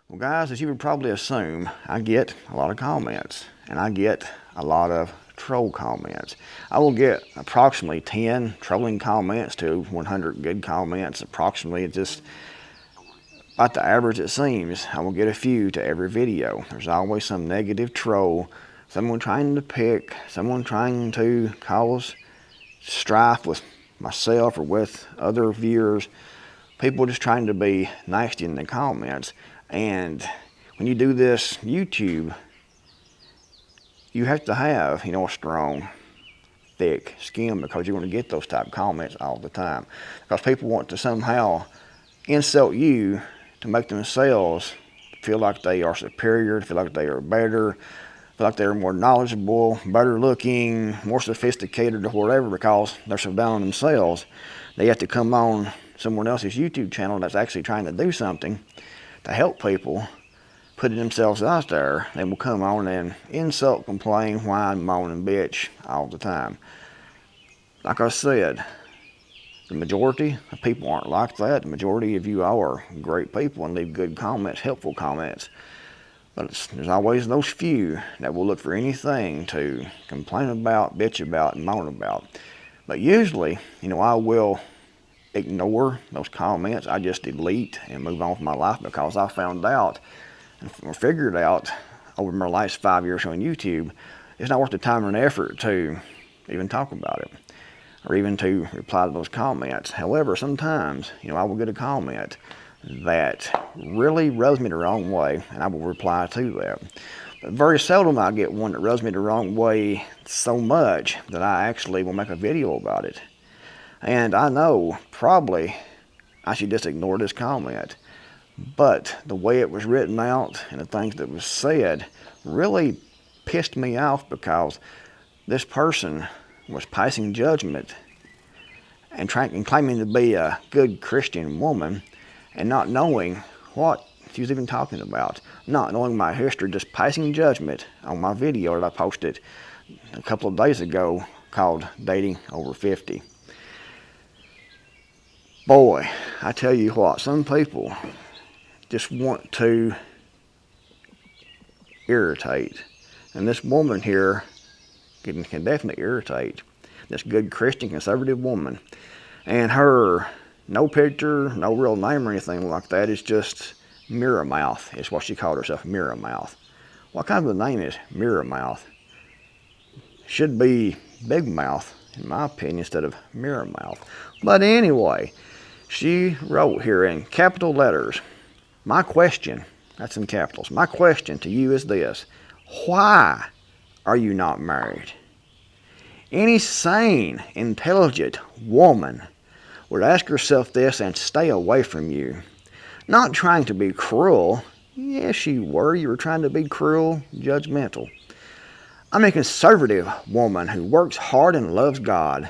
Well, guys, as you would probably assume, I get a lot of comments, and I get a lot of troll comments. I will get approximately 10 trolling comments to 100 good comments. Approximately, it's just about the average it seems. I will get a few to every video. There's always some negative troll, someone trying to pick, someone trying to cause strife with myself or with other viewers. People just trying to be nasty in the comments. And when you do this YouTube, you have to have, a strong, thick skin, because you're going to get those type of comments all the time. Because people want to somehow insult you to make themselves feel like they are superior, to feel like they are better, feel like they're more knowledgeable, better looking, more sophisticated or whatever, because they're so down on themselves. They have to come on someone else's YouTube channel that's actually trying to do something to help people, putting themselves out there. They will come on and insult, complain, whine, moan, and bitch all the time. Like I said, the majority of people aren't like that. The majority of you are great people and leave good comments, helpful comments. But there's always those few that will look for anything to complain about, bitch about, and moan about. But usually, I will ignore those comments. I just delete and move on with my life, because I found out and figured out over my last 5 years on YouTube, it's not worth the time and effort to even talk about it or even to reply to those comments. However, sometimes, I will get a comment that really rubs me the wrong way, and I will reply to that. But very seldom I get one that rubs me the wrong way so much that I actually will make a video about it. And I know probably I should just ignore this comment, but the way it was written out and the things that was said really pissed me off, because this person was passing judgment and claiming to be a good Christian woman and not knowing what she was even talking about, not knowing my history, just passing judgment on my video that I posted a couple of days ago called Dating Over 50. Boy, I tell you what, some people just want to irritate. And this woman here can definitely irritate. This good Christian conservative woman. And her, no picture, no real name or anything like that, it's just Mirror Mouth is what she called herself, Mirror Mouth. What kind of a name is Mirror Mouth? Should be Big Mouth, in my opinion, instead of Mirror Mouth. But anyway, she wrote here in capital letters, my question, that's in capitals, my question to you is this: why are you not married? Any sane, intelligent woman would ask herself this and stay away from you. Not trying to be cruel. Yes, you were. You were trying to be cruel, judgmental. I'm a conservative woman who works hard and loves God,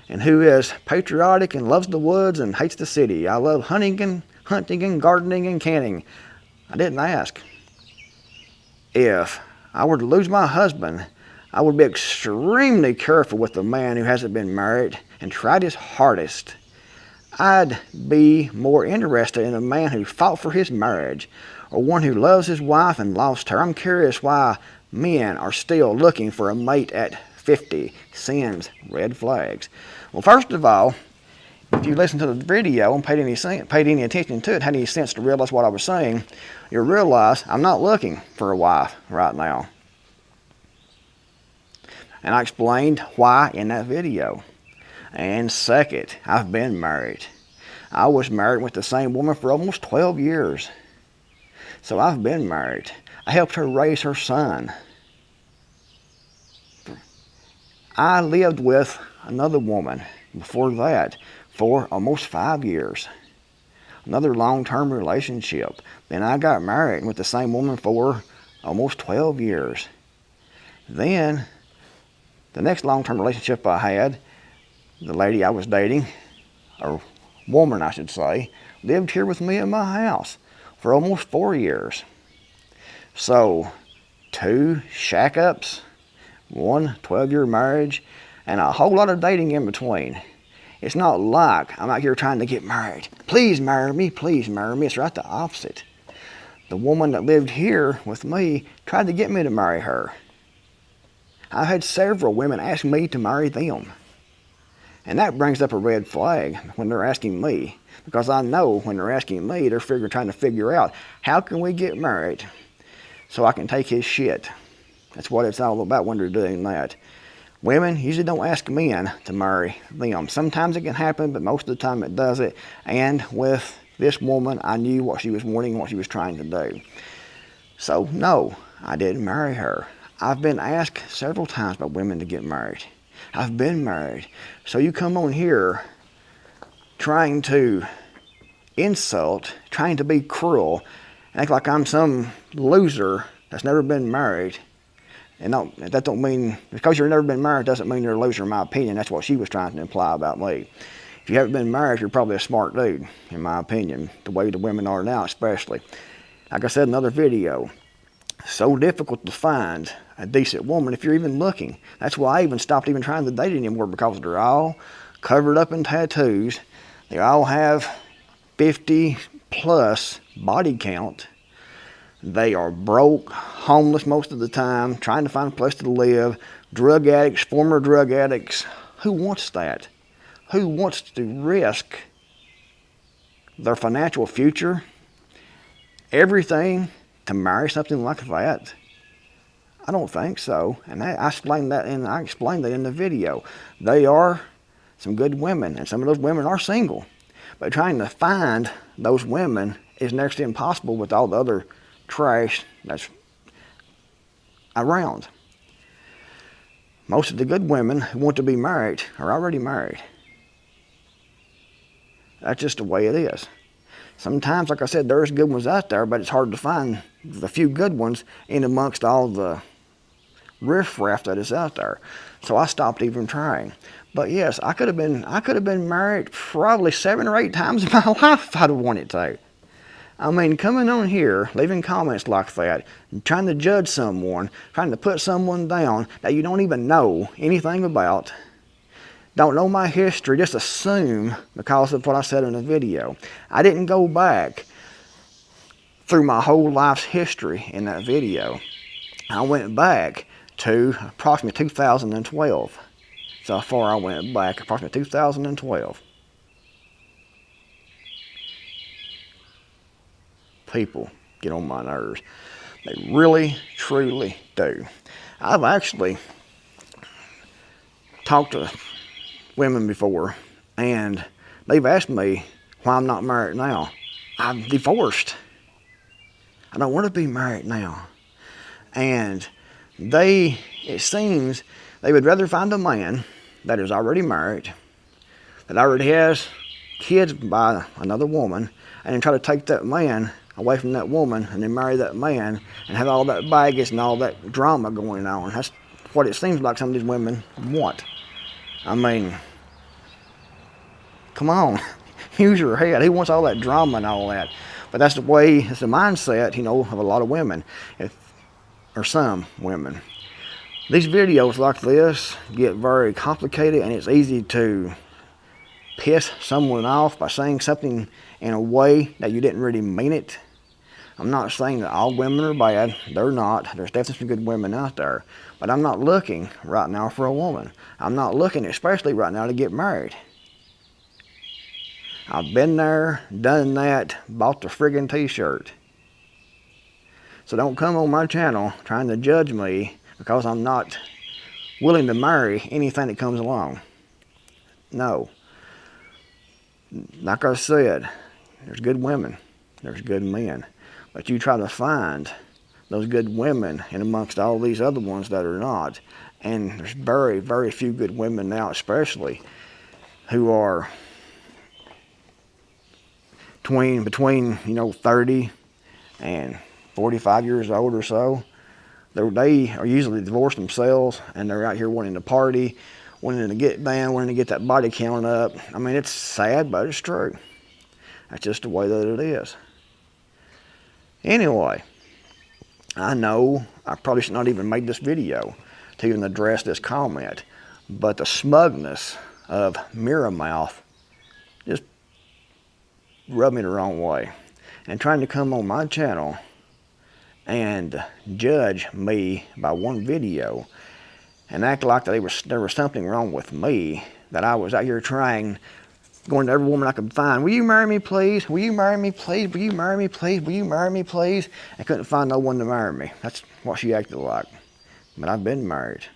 and who is patriotic and loves the woods and hates the city. I love hunting and gardening and canning. I didn't ask. If I were to lose my husband, I would be extremely careful with a man who hasn't been married and tried his hardest. I'd be more interested in a man who fought for his marriage, or one who loves his wife and lost her. I'm curious why men are still looking for a mate at 50. Sends red flags. Well, first of all, if you listened to the video and paid any attention to it, had any sense to realize what I was saying, you'll realize I'm not looking for a wife right now. And I explained why in that video. And second, I've been married. I was married with the same woman for almost 12 years. So I've been married. I helped her raise her son. I lived with another woman before that for almost 5 years. Another long-term relationship. Then I got married with the same woman for almost 12 years. Then the next long-term relationship I had, the lady I was dating, or woman I should say, lived here with me in my house for almost 4 years. So 2 shack-ups, 1 12-year marriage, and a whole lot of dating in between. It's not like I'm out here trying to get married. Please marry me, please marry me. It's right the opposite. the woman that lived here with me tried to get me to marry her. I've had several women ask me to marry them. And that brings up a red flag when they're asking me. Because I know when they're asking me, they're trying to figure out, how can we get married so I can take his shit? That's what it's all about when they're doing that. Women usually don't ask men to marry them. Sometimes it can happen, but most of the time it doesn't. And with this woman, I knew what she was wanting, what she was trying to do. So no, I didn't marry her. I've been asked several times by women to get married. I've been married. So you come on here trying to insult, trying to be cruel, act like I'm some loser that's never been married. And that don't mean, because you've never been married doesn't mean you're a loser in my opinion. That's what she was trying to imply about me. If you haven't been married, you're probably a smart dude, in my opinion, the way the women are now especially. Like I said in another video, so difficult to find a decent woman if you're even looking. That's why I even stopped even trying to date anymore, because they're all covered up in tattoos. They all have 50 plus body count. They are broke, homeless most of the time, trying to find a place to live, drug addicts, former drug addicts. Who wants that? Who wants to risk their financial future, everything, to marry something like that? I don't think so. And I explained that in the video. They are some good women, and some of those women are single. But trying to find those women is next to impossible with all the other trash that's around. Most of the good women who want to be married are already married. That's just the way it is. Sometimes, like I said, there's good ones out there, but it's hard to find the few good ones in amongst all the riffraff that is out there. So I stopped even trying. But yes, I could have been married probably 7 or 8 times in my life if I'd have wanted to. I mean, coming on here, leaving comments like that, and trying to judge someone, trying to put someone down that you don't even know anything about, don't know my history, just assume because of what I said in the video. I didn't go back through my whole life's history in that video. I went back to approximately 2012. So far I went back, approximately 2012. People get on my nerves. They really, truly do. I've actually talked to women before, and they've asked me why I'm not married now. I'm divorced. I don't want to be married now. And it seems they would rather find a man that is already married, that already has kids by another woman, and then try to take that man away from that woman and then marry that man and have all that baggage and all that drama going on. That's what it seems like some of these women want. I mean, come on, use your head. Who wants all that drama and all that? But that's the way, it's the mindset, you know, of a lot of women, or some women. These videos like this get very complicated, and it's easy to piss someone off by saying something in a way that you didn't really mean it. I'm not saying that all women are bad. They're not. There's definitely some good women out there. But I'm not looking right now for a woman. I'm not looking, especially right now, to get married. I've been there, done that, bought the friggin' t-shirt. So don't come on my channel trying to judge me because I'm not willing to marry anything that comes along. No. Like I said, there's good women, there's good men. But you try to find those good women in amongst all these other ones that are not. And there's very, very few good women now, especially, who are between 30 and 45 years old or so. They are usually divorced themselves, and they're out here wanting to party, wanting to get down, wanting to get that body count up. I mean, it's sad, but it's true. That's just the way that it is. Anyway, I know I probably should not even make this video to even address this comment, but the smugness of Mirror Mouth just rubbed me the wrong way. And trying to come on my channel and judge me by one video and act like there was something wrong with me, that I was out here trying, going to every woman I could find, will you marry me please, will you marry me please, will you marry me please, will you marry me please, and couldn't find no one to marry me. That's what she acted like. But I've been married.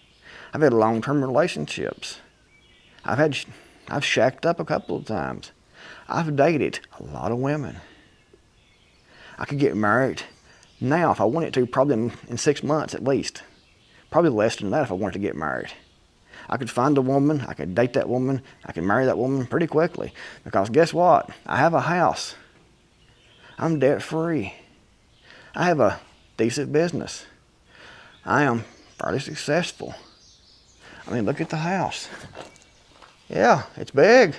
I've had long-term relationships. I've shacked up a couple of times. I've dated a lot of women. I could get married now if I wanted to, probably in 6 months at least. Probably less than that if I wanted to get married. I could find a woman, I could date that woman, I could marry that woman pretty quickly. Because guess what? I have a house. I'm debt-free. I have a decent business. I am fairly successful. I mean, look at the house. Yeah, it's big.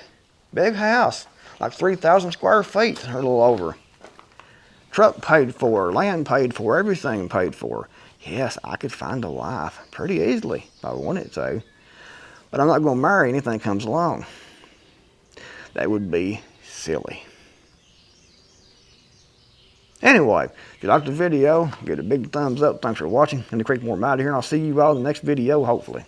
Big house. Like 3,000 square feet or a little over. Truck paid for, land paid for, everything paid for. Yes, I could find a wife pretty easily if I wanted to. But I'm not going to marry anything that comes along. That would be silly. Anyway, if you liked the video, give it a big thumbs up. Thanks for watching. And the Creekmore, I'm out of here, and I'll see you all in the next video, hopefully.